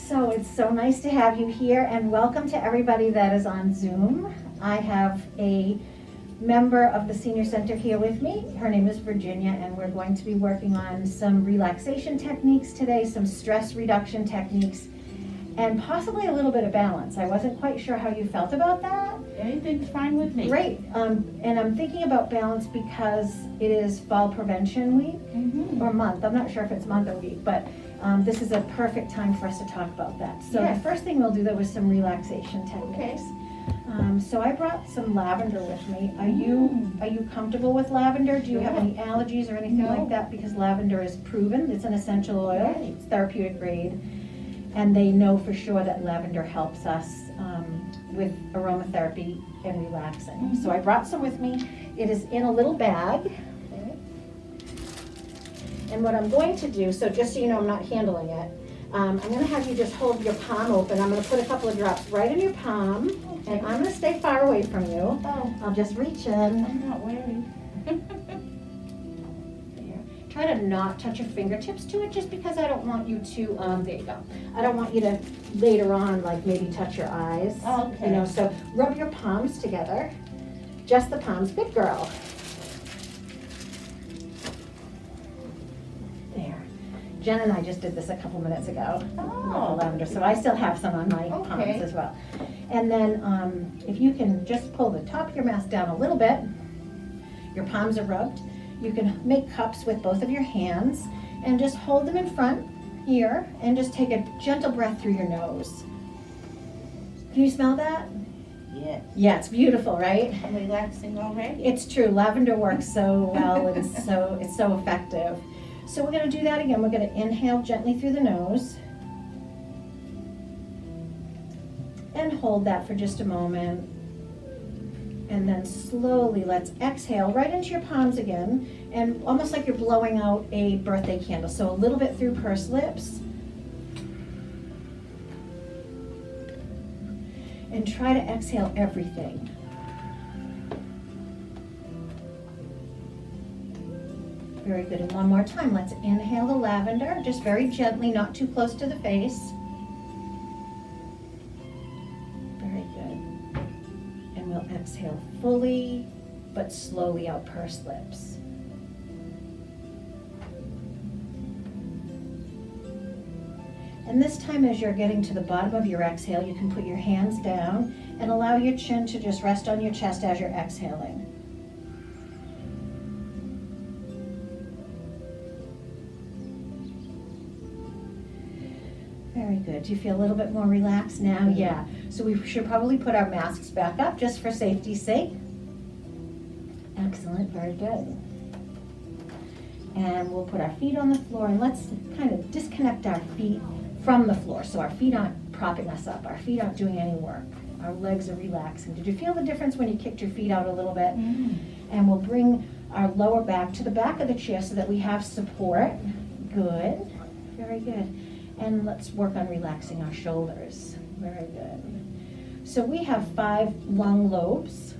So it's so nice to have you here, and welcome to everybody that is on Zoom. I have a member of the Senior Center here with me. Her name is Virginia, and we're going to be working on some relaxation techniques today, some stress reduction techniques, and possibly a little bit of balance. I wasn't quite sure how you felt about that. Anything's fine with me. Great, and I'm thinking about balance because it is Fall Prevention Week, or month. I'm not sure if it's month or week, but this is a perfect time for us to talk about that. So Yes. the first thing we'll do though is some relaxation techniques. So I brought some lavender with me. Are you comfortable with lavender? Do you have Sure. any allergies or anything No. like that? Because lavender is proven, it's an essential oil, Right. it's therapeutic grade, and they know for sure that lavender helps us with aromatherapy and relaxing. So I brought some with me. It is in a little bag. And what I'm going to do, so just so you know I'm not handling it, I'm going to have you just hold your palm open. I'm going to put a couple of drops right in your palm, and I'm going to stay far away from you. Oh, I'll just reach in. I'm not worried. There. Try to not touch your fingertips to it, just because I don't want you to, there you go. I don't want you to later on, like maybe touch your eyes. Oh, okay. You know, so rub your palms together, just the palms. Good girl. There. Jen and I just did this a couple minutes ago. With the Oh. lavender, so I still have some on my palms Okay. as well. And then if you can just pull the top of your mask down a little bit, your palms are rubbed. You can make cups with both of your hands and just hold them in front here and just take a gentle breath through your nose. Can you smell that? Yes. Yeah, it's beautiful, right? I'm relaxing already. It's true. Lavender works so well and it's so effective. So we're going to do that again. We're going to inhale gently through the nose and hold that for just a moment. And then slowly let's exhale right into your palms again, and almost like you're blowing out a birthday candle. So a little bit through pursed lips. And try to exhale everything. Very good. And one more time. Let's inhale the lavender, just very gently, not too close to the face. Very good. And we'll exhale fully, but slowly out pursed lips. And this time, as you're getting to the bottom of your exhale, you can put your hands down and allow your chin to just rest on your chest as you're exhaling. Very good. Do you feel a little bit more relaxed now? Yeah. So we should probably put our masks back up just for safety's sake. Excellent. Very good. And we'll put our feet on the floor, and let's kind of disconnect our feet from the floor. So our feet aren't propping us up. Our feet aren't doing any work. Our legs are relaxing. Did you feel the difference when you kicked your feet out a little bit? And we'll bring our lower back to the back of the chair so that we have support. Good. Very good. And let's work on relaxing our shoulders. Very good. So we have 5 lung lobes.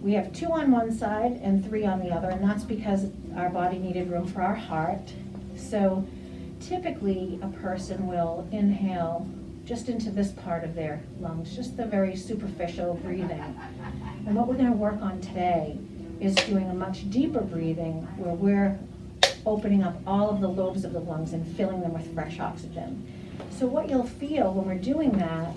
We have 2 on one side and 3 on the other, and that's because our body needed room for our heart. So typically a person will inhale just into this part of their lungs, just the very superficial breathing. And what we're going to work on today is doing a much deeper breathing where we're opening up all of the lobes of the lungs and filling them with fresh oxygen. So what you'll feel when we're doing that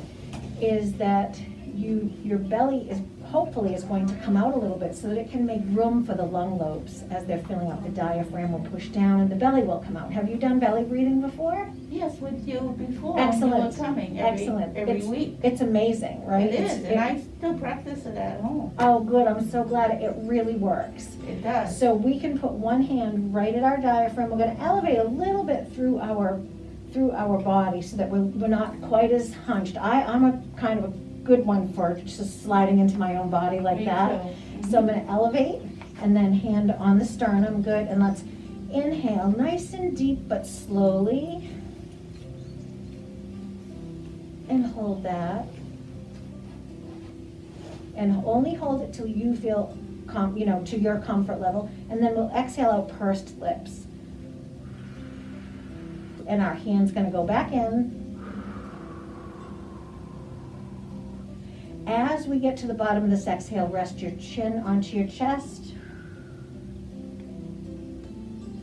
is that your belly is hopefully is going to come out a little bit so that it can make room for the lung lobes as they're filling up. The diaphragm will push down and the belly will come out. Have you done belly breathing before? Yes, with you before. Excellent. You were coming Excellent. every week. It's amazing, right? It is, and I still practice it at home. Oh, good. I'm so glad it really works. It does. So we can put one hand right at our diaphragm. We're going to elevate a little bit through our body so that we're not quite as hunched. I'm a kind of a good one for just sliding into my own body like Me that. too. So I'm going to elevate and then hand on the sternum. Good. And let's inhale nice and deep but slowly. And hold that. And only hold it till you feel, to your comfort level. And then we'll exhale out pursed lips. And our hand's going to go back in. as we get to the bottom of this exhale, rest your chin onto your chest.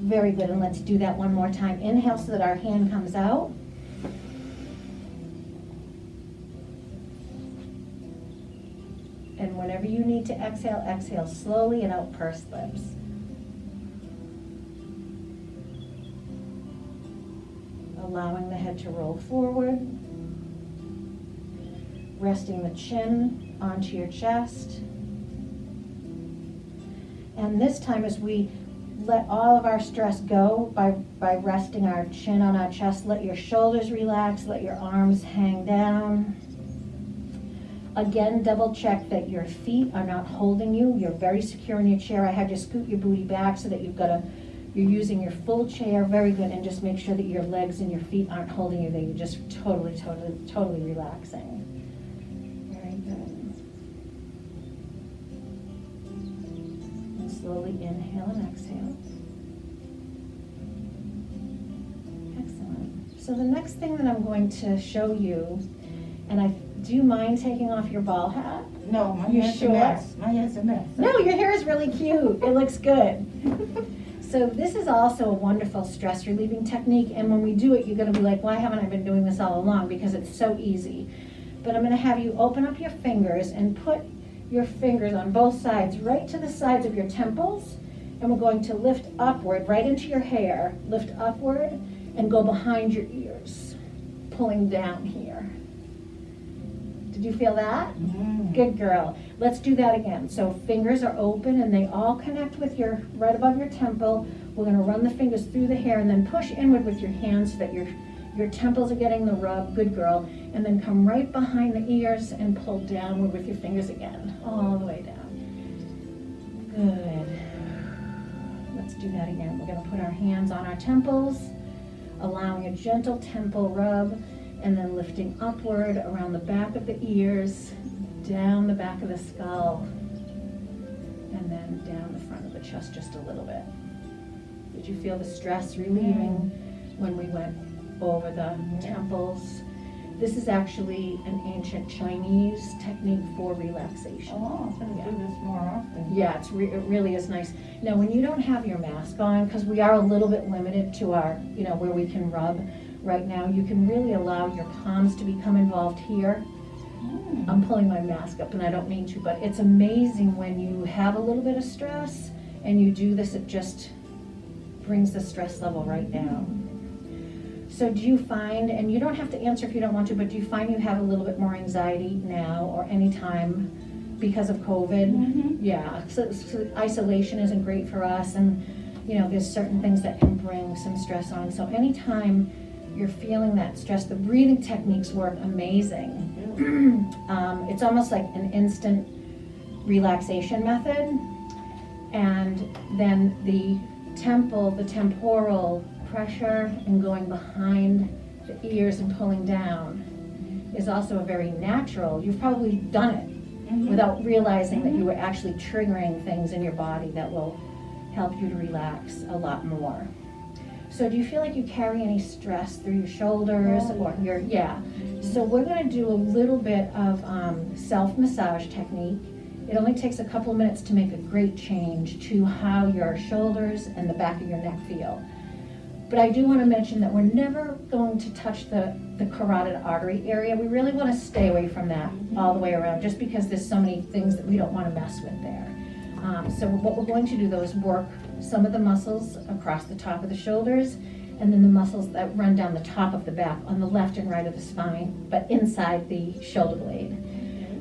Very good, and let's do that one more time. Inhale so that our hand comes out. And whenever you need to exhale, exhale slowly and out pursed lips. Allowing the head to roll forward. Resting the chin onto your chest. And this time as we let all of our stress go by resting our chin on our chest, let your shoulders relax, let your arms hang down. Again, double check that your feet are not holding you. You're very secure in your chair. I had you scoot your booty back so that you're using your full chair. Very good. And just make sure that your legs and your feet aren't holding you, that you're just totally relaxing. Very good. And slowly inhale and exhale. Excellent. So the next thing that I'm going to show you, and do you mind taking off your ball hat? No, my You hair's sure? a mess. My hair's a mess. No, your hair is really cute. It looks good. So this is also a wonderful stress relieving technique, and when we do it, you're gonna be like, why haven't I been doing this all along? Because it's so easy. But I'm gonna have you open up your fingers and put your fingers on both sides, right to the sides of your temples, and we're going to lift upward, right into your hair, lift upward, and go behind your ears, pulling down here. Did you feel that? Mm. Good girl. Let's do that again. So fingers are open and they all connect with your, right above your temple. We're gonna run the fingers through the hair and then push inward with your hands so that your temples are getting the rub. Good girl. And then come right behind the ears and pull downward with your fingers again, all the way down. Good. Let's do that again. We're gonna put our hands on our temples, allowing a gentle temple rub, and then lifting upward around the back of the ears, down the back of the skull, and then down the front of the chest just a little bit. Did you feel the stress relieving when we went over the temples? This is actually an ancient Chinese technique for relaxation. Oh, I'm gonna do this more often. Yeah, it really is nice. Now, when you don't have your mask on, because we are a little bit limited to our, where we can rub right now, you can really allow your palms to become involved here. I'm pulling my mask up and I don't mean to, but it's amazing when you have a little bit of stress and you do this, it just brings the stress level right down. So do you find, and you don't have to answer if you don't want to, but do you find you have a little bit more anxiety now or any time because of COVID? Mm-hmm. Yeah, so isolation isn't great for us, and there's certain things that can bring some stress on. So anytime you're feeling that stress, the breathing techniques work amazing. It's almost like an instant relaxation method. And then the temporal pressure and going behind the ears and pulling down is also a very natural, you've probably done it without realizing that you were actually triggering things in your body that will help you to relax a lot more. So do you feel like you carry any stress through your shoulders or your, So we're gonna do a little bit of self-massage technique. It only takes a couple of minutes to make a great change to how your shoulders and the back of your neck feel. But I do wanna mention that we're never going to touch the carotid artery area. We really wanna stay away from that all the way around, just because there's so many things that we don't wanna mess with there. So what we're going to do though is work some of the muscles across the top of the shoulders, and then the muscles that run down the top of the back on the left and right of the spine, but inside the shoulder blade.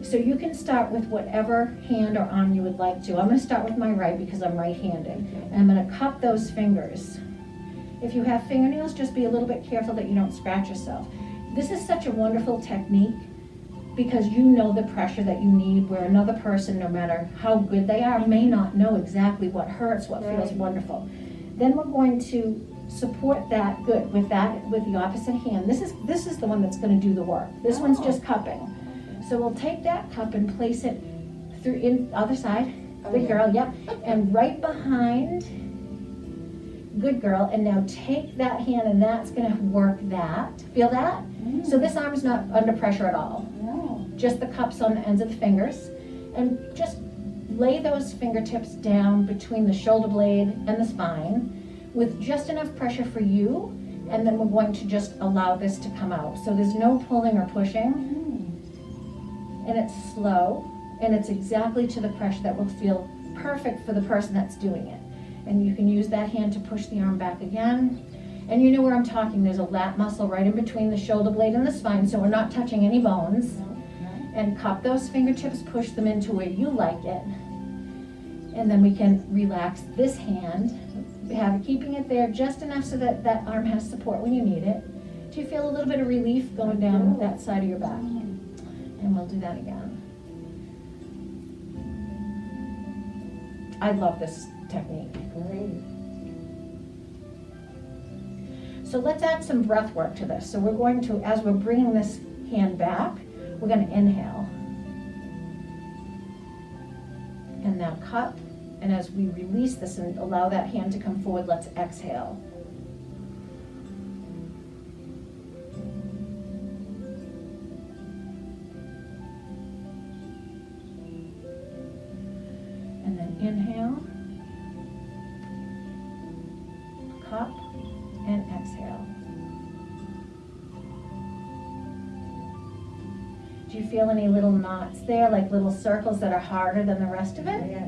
So you can start with whatever hand or arm you would like to. I'm gonna start with my right because I'm right-handed. And I'm gonna cup those fingers. If you have fingernails, just be a little bit careful that you don't scratch yourself. This is such a wonderful technique because you know the pressure that you need, where another person, no matter how good they are, may not know exactly what hurts, what feels wonderful. Then we're going to support that with the opposite hand. This is the one that's going to do the work. This one's just cupping. So we'll take that cup and place it through in other side. Good girl, yep. And right behind. Good girl. And now take that hand and that's going to work that. Feel that? So this arm's not under pressure at all. just the cups on the ends of the fingers, and just lay those fingertips down between the shoulder blade and the spine with just enough pressure for you, and then we're going to just allow this to come out. So there's no pulling or pushing, and it's slow, and it's exactly to the pressure that will feel perfect for the person that's doing it. And you can use that hand to push the arm back again. And you know where I'm talking, there's a lat muscle right in between the shoulder blade and the spine, so we're not touching any bones. And cup those fingertips, push them into where you like it. And then we can relax this hand, keeping it there just enough so that that arm has support when you need it. Do you feel a little bit of relief going down that side of your back? And we'll do that again. I love this technique. Great. So let's add some breath work to this. So we're going to, as we're bringing this hand back, we're going to inhale. And now cup. And as we release this and allow that hand to come forward, let's exhale. And then inhale, cup, and exhale. Do you feel any little knots there, like little circles that are harder than the rest of it? Yeah.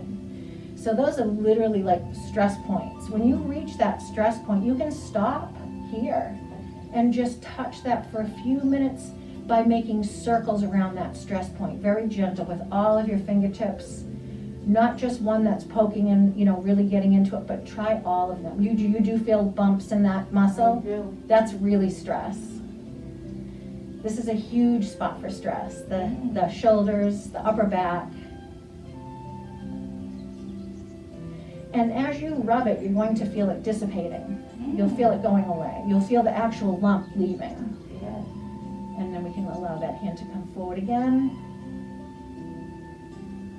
So those are literally like stress points. When you reach that stress point, you can stop here and just touch that for a few minutes by making circles around that stress point. Very gentle with all of your fingertips. Not just one that's poking and, really getting into it, but try all of them. You do feel bumps in that muscle? I do. That's really stress. This is a huge spot for stress. The shoulders, the upper back. And as you rub it, you're going to feel it dissipating. You'll feel it going away. You'll feel the actual lump leaving. Yeah. And then we can allow that hand to come forward again.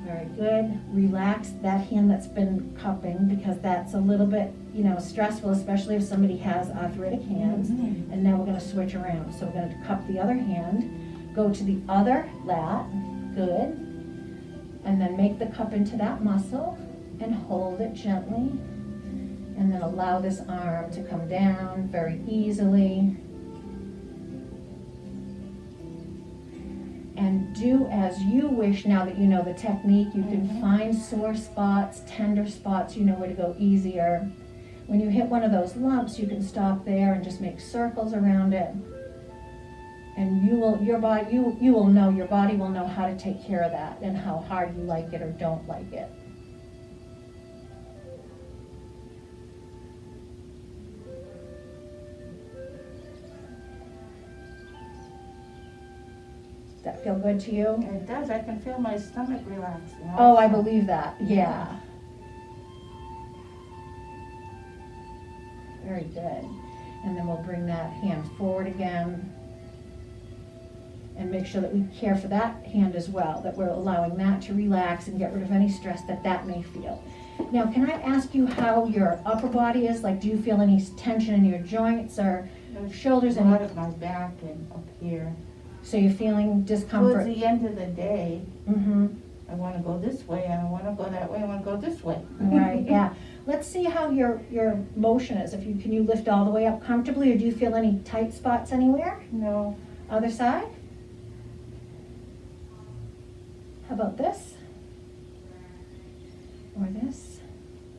Very good. Relax that hand that's been cupping, because that's a little bit, stressful, especially if somebody has arthritic hands. And now we're going to switch around. So we're going to cup the other hand, go to the other lat, good. And then make the cup into that muscle and hold it gently. And then allow this arm to come down very easily. And do as you wish. Now that you know the technique, you can find sore spots, tender spots, you know where to go easier. When you hit one of those lumps, you can stop there and just make circles around it. And your body will know how to take care of that and how hard you like it or don't like it. That feel good to you? It does. I can feel my stomach relaxing. Oh, I believe that. Yeah. Very good. And then we'll bring that hand forward again. And make sure that we care for that hand as well, that we're allowing that to relax and get rid of any stress that may feel. Now, can I ask you how your upper body is? Like, do you feel any tension in your joints or shoulders? A lot of my back and up here. So you're feeling discomfort? Towards the end of the day, Mm-hmm. I want to go this way, and I want to go that way, I want to go this way. Right, yeah. Let's see how your motion is. Can you lift all the way up comfortably, or do you feel any tight spots anywhere? No. Other side? How about this? Or this?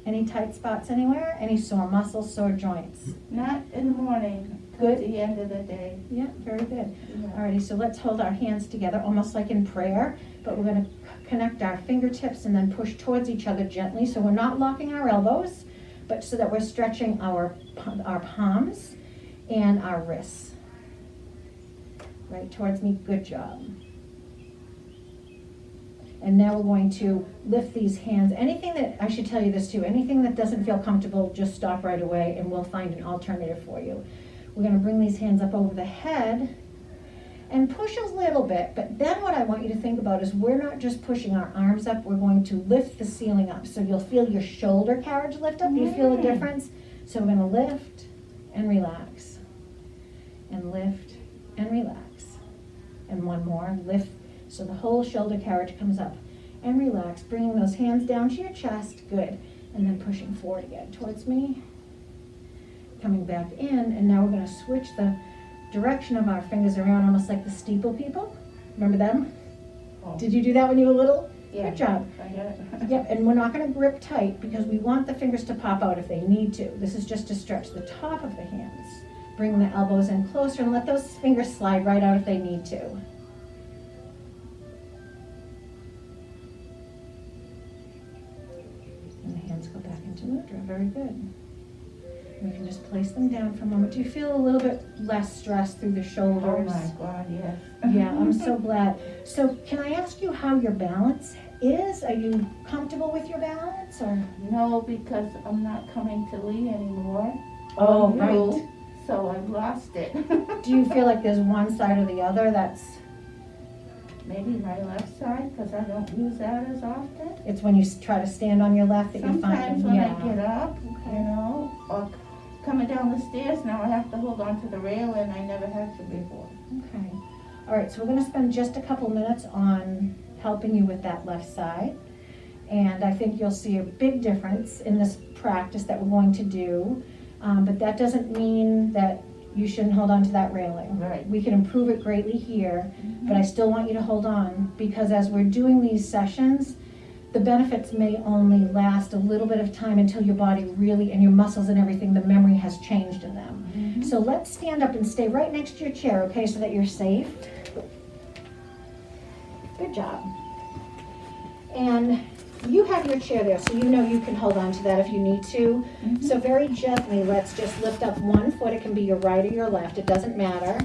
Any tight spots anywhere? Any sore muscles, sore joints? Not in the morning. Good. At the end of the day. Yeah, very good. Yeah. Alrighty, so let's hold our hands together, almost like in prayer, but we're going to connect our fingertips and then push towards each other gently, so we're not locking our elbows, but so that we're stretching our palms and our wrists. Right towards me, good job. And now we're going to lift these hands. Anything that, I should tell you this too, anything that doesn't feel comfortable, just stop right away and we'll find an alternative for you. We're going to bring these hands up over the head and push a little bit, but then what I want you to think about is we're not just pushing our arms up, we're going to lift the ceiling up. So you'll feel your shoulder carriage lift up. Do you feel the difference? So we're going to lift and relax, and lift and relax. And one more, lift So the whole shoulder carriage comes up. And relax, bringing those hands down to your chest, good. And then pushing forward again towards me. Coming back in, and now we're gonna switch the direction of our fingers around, almost like the steeple people. Remember them? Oh. Did you do that when you were little? Yeah. Good job. I get it. Yep, and we're not gonna grip tight because we want the fingers to pop out if they need to. This is just to stretch the top of the hands. Bring the elbows in closer and let those fingers slide right out if they need to. And the hands go back into mudra, very good. We can just place them down for a moment. Do you feel a little bit less stress through the Oh shoulders? my God, yes. Yeah, I'm so glad. So can I ask you how your balance is? Are you comfortable with your balance or? No, because I'm not coming to Lee anymore. Oh, I'm right. new, So I've lost it. Do you feel like there's one side or the other that's, Maybe my left side, because I don't use that as often. it's when you try to stand on your left that you find? Sometimes when I get Yeah. up, or coming down the stairs, now I have to hold on to the rail, and I never had to before. Okay. All right, so we're gonna spend just a couple minutes on helping you with that left side. And I think you'll see a big difference in this practice that we're going to do. But that doesn't mean that you shouldn't hold on to that railing. Right. We can improve it greatly here, but I still want you to hold on because as we're doing these sessions, the benefits may only last a little bit of time until your body really, and your muscles and everything, the memory has changed in them. So let's stand up and stay right next to your chair, okay, so that you're safe. Good job. And you have your chair there, so you know you can hold on to that if you need to. So very gently, let's just lift up one foot. It can be your right or your left, it doesn't matter.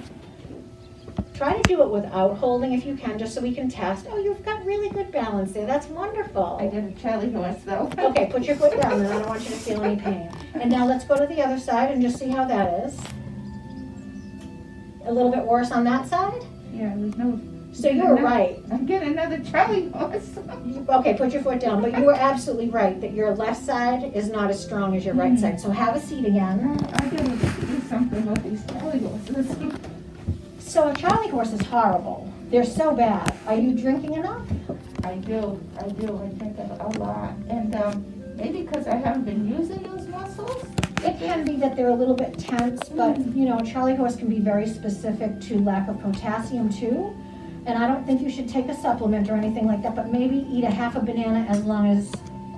Try to do it without holding if you can, just so we can test. Oh, you've got really good balance there. That's wonderful. I did a Charlie horse though. Okay, put your foot down, then I don't want you to feel any pain. And now let's go to the other side and just see how that is. A little bit worse on that side? Yeah, there's no. So you were right. I'm getting another Charlie horse. Okay, put your foot down, but you were absolutely right that your left side is not as strong as your right side. So have a seat again. I gotta do something with these Charlie horses. So a Charlie horse is horrible. They're so bad. Are you drinking enough? I do. I think a lot. And maybe because I haven't been using those muscles. It can be that they're a little bit tense, but you know, a Charlie horse can be very specific to lack of potassium too. And I don't think you should take a supplement or anything like that, but maybe eat a half a banana as long as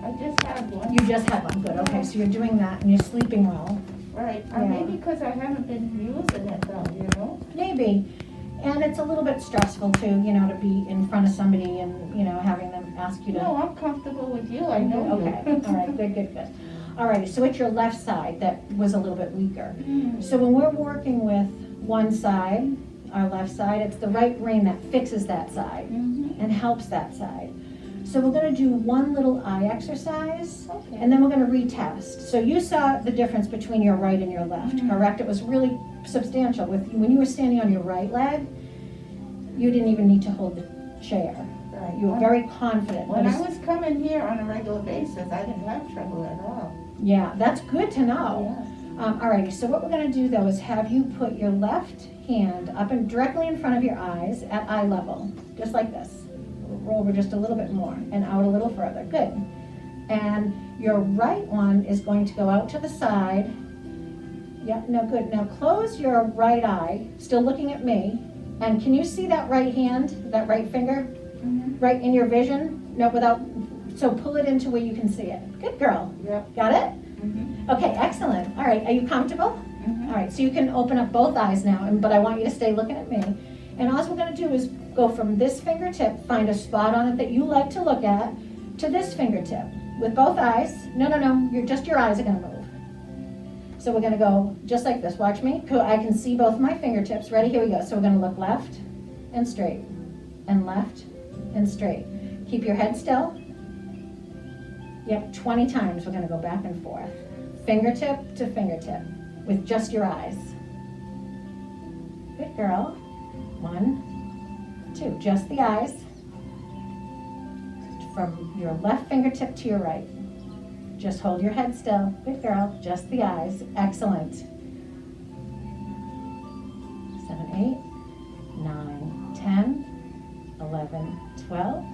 I just had one. you just had one. Good, okay, so you're doing that and you're sleeping well. Right. Yeah. Maybe because I haven't been using it though, you know? Maybe. And it's a little bit stressful too, you know, to be in front of somebody and, you know, having them ask you to. No, I'm comfortable with you. I know Okay, you. all right, good. All right, so it's your left side that was a little bit weaker. So when we're working with one side, our left side, it's the right brain that fixes that side and helps that side. So we're gonna do one little eye exercise, Okay. and then we're gonna retest. So you saw the difference between your right and your left, correct? It was really substantial. When you were standing on your right leg, you didn't even need to hold the chair. Right. You were very confident. When But I was coming here on a regular basis, I didn't have trouble at all. yeah, that's good to know. Alrighty, so what we're gonna do though is have you put your left hand up and directly in front of your eyes at eye level, just like this. Roll over just a little bit more and out a little further, good. And your right one is going to go out to the side. Yep, no, good. Now close your right eye, still looking at me. And can you see that right hand, that right finger, right in your vision? No, without, so pull it into where you can see it. Good girl. Yep. Got it? Okay, excellent. All right, are you comfortable? All right, so you can open up both eyes now, but I want you to stay looking at me. And all we're gonna do is go from this fingertip, find a spot on it that you like to look at, to this fingertip with both eyes. No, your eyes are gonna move. So we're gonna go just like this. Watch me. Cool. I can see both my fingertips. Ready? Here we go. So we're gonna look left and straight, and left and straight. Keep your head still. Yep, 20 times. We're gonna go back and forth. Fingertip to fingertip with just your eyes. Good girl. 1, 2, just the eyes. From your left fingertip to your right. Just hold your head still. Good girl, just the eyes. Excellent. 7, 8, 9, 10, 11, 11, 12,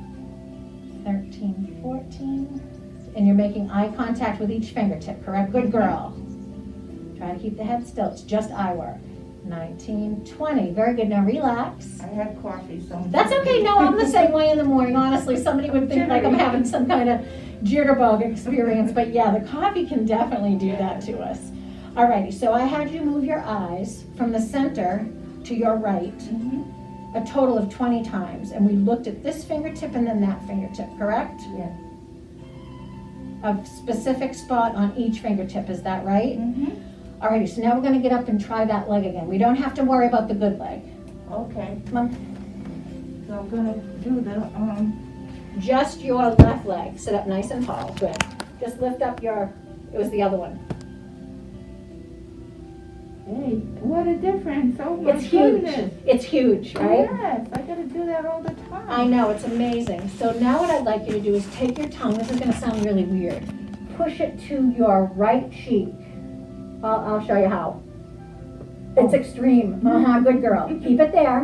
13, 14. And you're making eye contact with each fingertip, correct? Good girl. Try to keep the head still. It's just eye work. 19, 20. Very good. Now relax. I had coffee, so. That's okay. No, I'm the same way in the morning. Honestly, somebody would think like I'm having some kind of jitterbug experience. But yeah, the coffee can definitely do that to us. Alrighty, so I had you move your eyes from the center to your right a total of 20 times. And we looked at this fingertip and then that fingertip, correct? Yeah. A specific spot on each fingertip, is that right? Alrighty, so now we're going to get up and try that leg again. We don't have to worry about the good leg. Okay. Come on. So I'm gonna do the, Just your left leg. Sit up nice and tall. Good. Just lift up your, it was the other one. hey, what a difference. Oh my It's huge. goodness. It's huge, right? Yes, I gotta do that all the time. I know, it's amazing. So now what I'd like you to do is take your tongue, this is going to sound really weird, push it to your right cheek. I'll show you how. It's extreme. Good girl. Keep it there.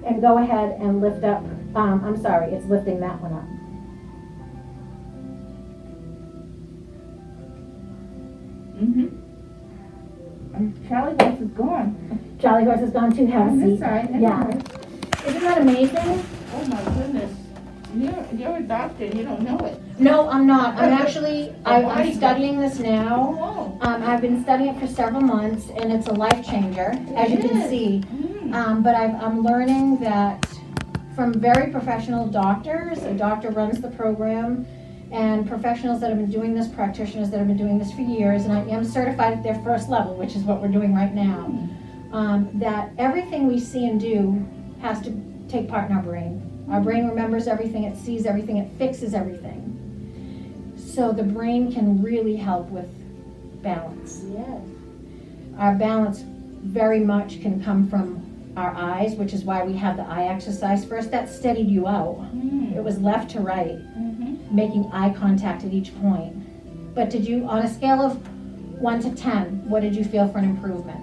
And go ahead and lift up. I'm sorry, it's lifting that one up. And Charlie Horse is gone. Charlie Horse has gone too. Have a On this seat. side, Yeah. anyway. Isn't that amazing? Oh my goodness. You're a doctor and you don't know it. No, I'm not. I'm studying this now. Oh. I've been studying it for several months, and it's a life changer, as you can see. But I'm learning that from very professional doctors. A doctor runs the program, and professionals that have been doing this, practitioners that have been doing this for years, and I am certified at their first level, which is what we're doing right now. That everything we see and do has to take part in our brain. Our brain remembers everything, it sees everything, it fixes everything. So the brain can really help with balance. Yes. Our balance very much can come from our eyes, which is why we have the eye exercise first. That steadied you out. It was left to right, making eye contact at each point. But did you, on a scale of 1 to 10, what did you feel for an improvement?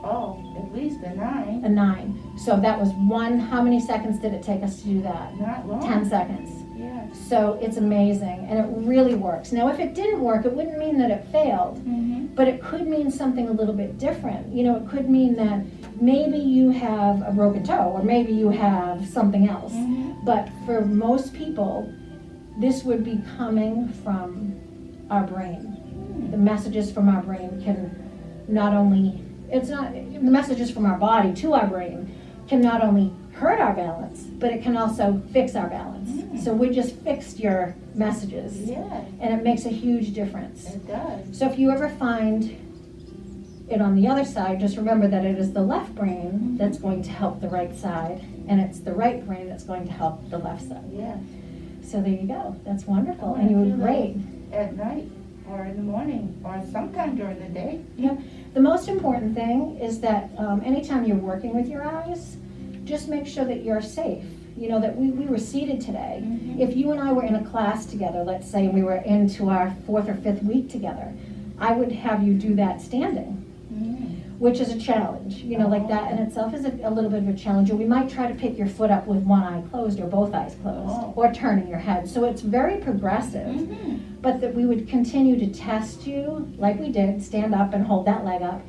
Oh, at least a 9. A 9. So that was 1. How many seconds did it take us to do that? Not long. 10 seconds. Yes. So it's amazing, and it really works. Now, if it didn't work, it wouldn't mean that it failed, but it could mean something a little bit different. You know, it could mean that maybe you have a broken toe, or maybe you have something else. But for most people, this would be coming from our brain. The messages from our brain can not only, the messages from our body to our brain can not only hurt our balance, but it can also fix our balance. So we just fixed your messages. Yes, And it makes a huge difference. it does. So if you ever find it on the other side, just remember that it is the left brain that's going to help the right side, and it's the right brain that's going to help the left side. Yes. So there you go. That's wonderful. Oh, And you I were feel great. At night, or in the morning, or sometime during the day. Yep. The most important thing is that anytime you're working with your eyes, just make sure that you're safe. You know, that we were seated today. If you and I were in a class together, let's say, and we were into our 4th or 5th week together, I would have you do that standing, which is a challenge. You know, like that in itself is a little bit of a challenge. Or we might try to pick your foot up with one eye closed or both eyes closed, or turning your head. So it's very progressive, but that we would continue to test you like we did, stand up and hold that leg up,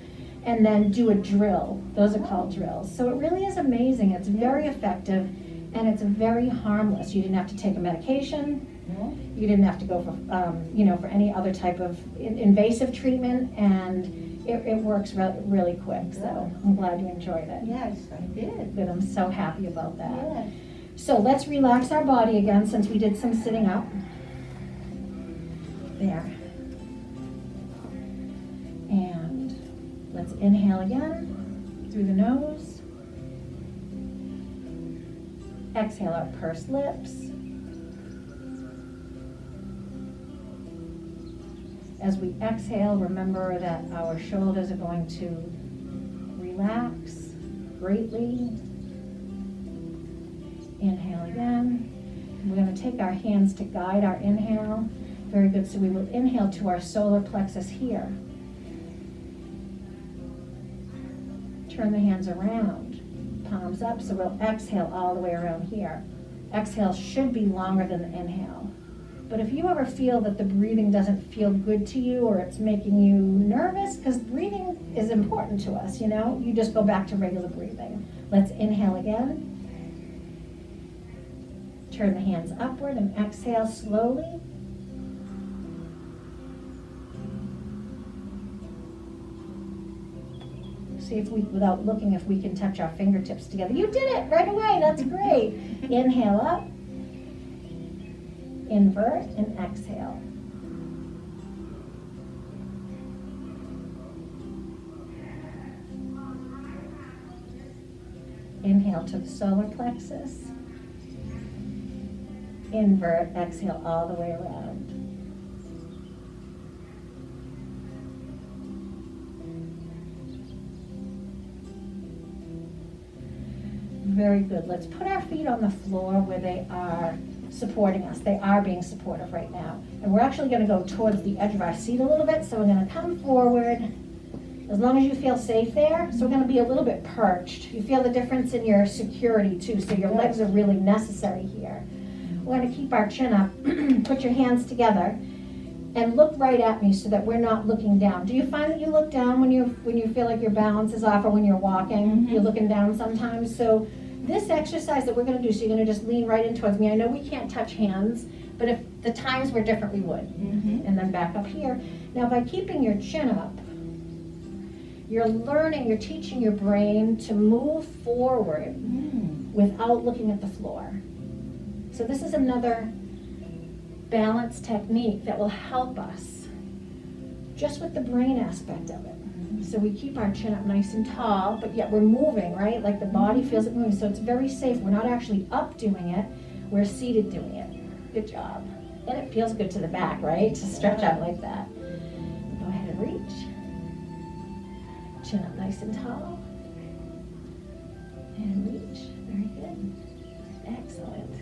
and then do a drill. Those are called drills. So it really is amazing. It's very effective, and it's very harmless. You didn't have to take a medication. You didn't have to go for, for any other type of invasive treatment, and it works really quick. So I'm glad you enjoyed it. Yes, I did. Good, I'm so happy about that. Yes. So let's relax our body again, since we did some sitting up. There. And let's inhale again through the nose. Exhale out pursed lips. As we exhale, remember that our shoulders are going to relax greatly. Inhale again. We're going to take our hands to guide our inhale. Very good. So we will inhale to our solar plexus here. Turn the hands around. palms up, so we'll exhale all the way around here. Exhale should be longer than the inhale. But if you ever feel that the breathing doesn't feel good to you or it's making you nervous, because breathing is important to us, you know, you just go back to regular breathing. Let's inhale again. Turn the hands upward and exhale slowly. See if we, without looking, if we can touch our fingertips together. You did it right away, that's great. Inhale up, invert, and exhale. Inhale to the solar plexus. Invert, exhale all the way around. Very good. Let's put our feet on the floor where they are supporting us. They are being supportive right now. And we're actually going to go towards the edge of our seat a little bit. So we're going to come forward as long as you feel safe there. So we're going to be a little bit perched. You feel the difference in your security too. So your legs are really necessary here. We're going to keep our chin up. Put your hands together and look right at me so that we're not looking down. Do you find that you look down when you feel like your balance is off, or when you're walking, you're looking down sometimes? So this exercise that we're going to do, so you're going to just lean right in towards me. I know we can't touch hands, but if the times were different, we would. And then back up here. Now, by keeping your chin up, you're teaching your brain to move forward without looking at the floor. So this is another balance technique that will help us just with the brain aspect of it. So we keep our chin up nice and tall, but yet we're moving, right? Like the body feels it moving, so it's very safe. We're not actually up doing it, we're seated doing it. Good job. And it feels good to the back, right? To stretch out like that. Go ahead and reach. Chin up nice and tall. And reach. Very good. Excellent.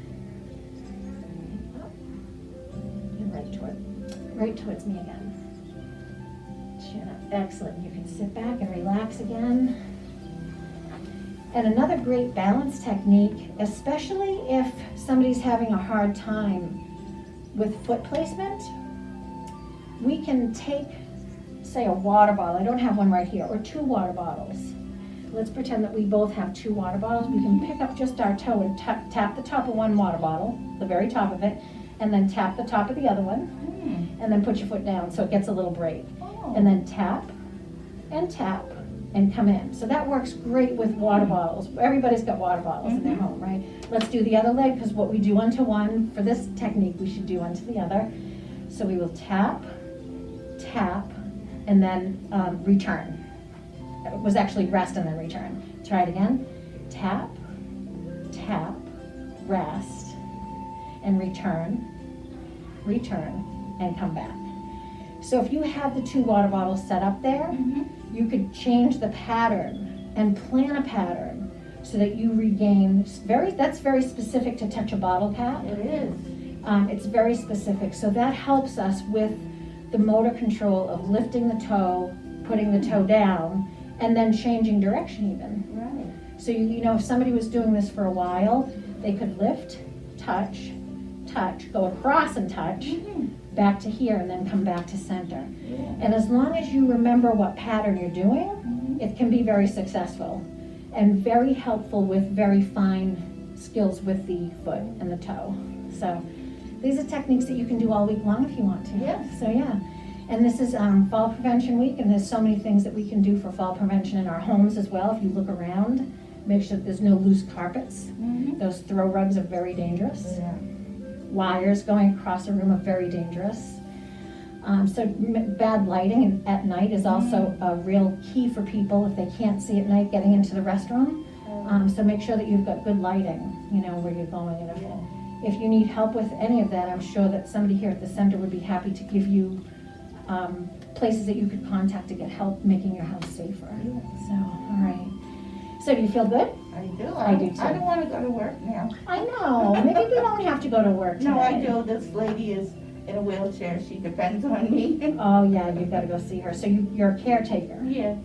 And up. And right towards me again. Chin up. Excellent. You can sit back and relax again. And another great balance technique, especially if somebody's having a hard time with foot placement, we can take, say, a water bottle. I don't have one right here, or 2 water bottles. Let's pretend that we both have 2 water bottles. We can pick up just our toe and tap the top of one water bottle, the very top of it, and then tap the top of the other one, and then put your foot down so it gets a little break. And then tap and come in. So that works great with water bottles. Everybody's got water bottles in their home, right? Let's do the other leg, because what we do one to one for this technique, we should do one to the other. So we will tap, and then return. It was actually rest and then return. Try it again. Tap, rest, and return, and come back. So if you have the 2 water bottles set up there, you could change the pattern and plan a pattern so that you regain, that's very specific to touch a bottle cap. It is. It's very specific. So that helps us with the motor control of lifting the toe, putting the toe down, and then changing direction even. Right. So you know, if somebody was doing this for a while, they could lift, touch, go across and touch, back to here, and then come back to center. Yeah. And as long as you remember what pattern you're doing, it can be very successful and very helpful with very fine skills with the foot and the toe. So these are techniques that you can do all week long if you want to. Yes. So yeah. And this is Fall Prevention Week, and there's so many things that we can do for fall prevention in our homes as well. If you look around, make sure that there's no loose carpets. Those throw rugs are very dangerous. Yeah. Wires going across a room are very dangerous. So bad lighting at night is also a real key for people if they can't see at night getting into the restroom. So make sure that you've got good lighting, you know, where you're going. And if you need help with any of that, I'm sure that somebody here at the center would be happy to give you places that you could contact to get help making your house safer. So, all right. So do you feel good? I do. I do too. I don't want to go to work now. I know. Maybe we don't have to go to work today. No, I do. This lady is in a wheelchair. She depends on me. Oh yeah, you've got to go see her. So you're a caretaker. Yeah.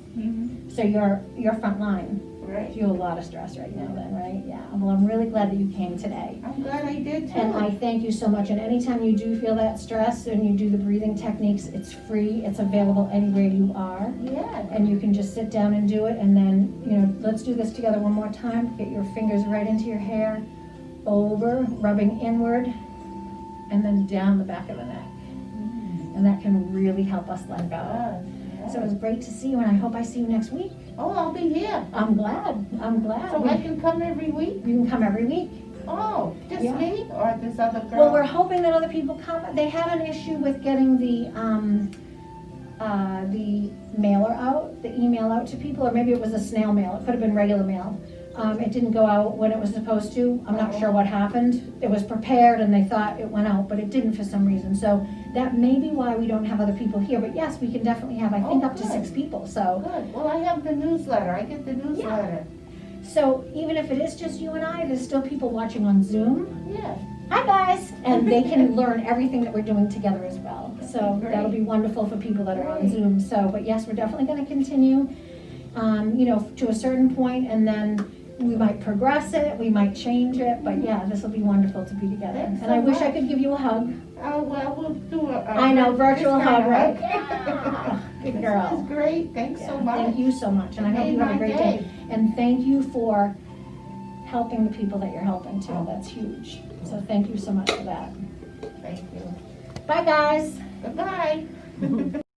So you're front line. Right. Feel a lot of stress right now then, right? Yeah. Well, I'm really glad that you came today. I'm glad I did too. And I thank you so much. And anytime you do feel that stress and you do the breathing techniques, it's free. It's available anywhere you are. Yeah. And you can just sit down and do it. And then, you know, let's do this together one more time. Get your fingers right into your hair, over, rubbing inward, and then down the back of the neck. And that can really help us let go. So it was great to see you, and I hope I see you next week. Oh, I'll be here. I'm glad. I'm glad. So I can come every week? You can come every week. Oh, just Yeah. me or this other girl? Well, we're hoping that other people come. They had an issue with getting the mailer out, the email out to people, or maybe it was a snail mail. It could have been regular mail. It didn't go out when it was supposed to. I'm not sure what happened. It was prepared and they thought it went out, but it didn't for some reason. So that may be why we don't have other people here. But yes, we can definitely have, I think, up to 6 people. So, Good. Well, I have the newsletter. I get the newsletter. so even if it is just you and I, there's still people watching on Zoom. Yeah. Hi guys, and they can learn everything that we're doing together as well. So Great. that'll be wonderful for people that are on Great. Zoom. So, but yes, we're definitely going to continue, you know, to a certain point, and then we might progress it, we might change it. But yeah, this will be wonderful to be together. Thanks And so I wish I much. could give you a hug. Oh, well, we'll do a I know, virtual this kind hug, of right? hug. Yeah. Good This girl. is great. Thanks so Yeah, much. Thank you so much, and I hope Made you have a my great day. day. And thank you for helping the people that you're helping too. Oh. That's huge. So thank you so much for that. Thank you. Bye, guys. Goodbye.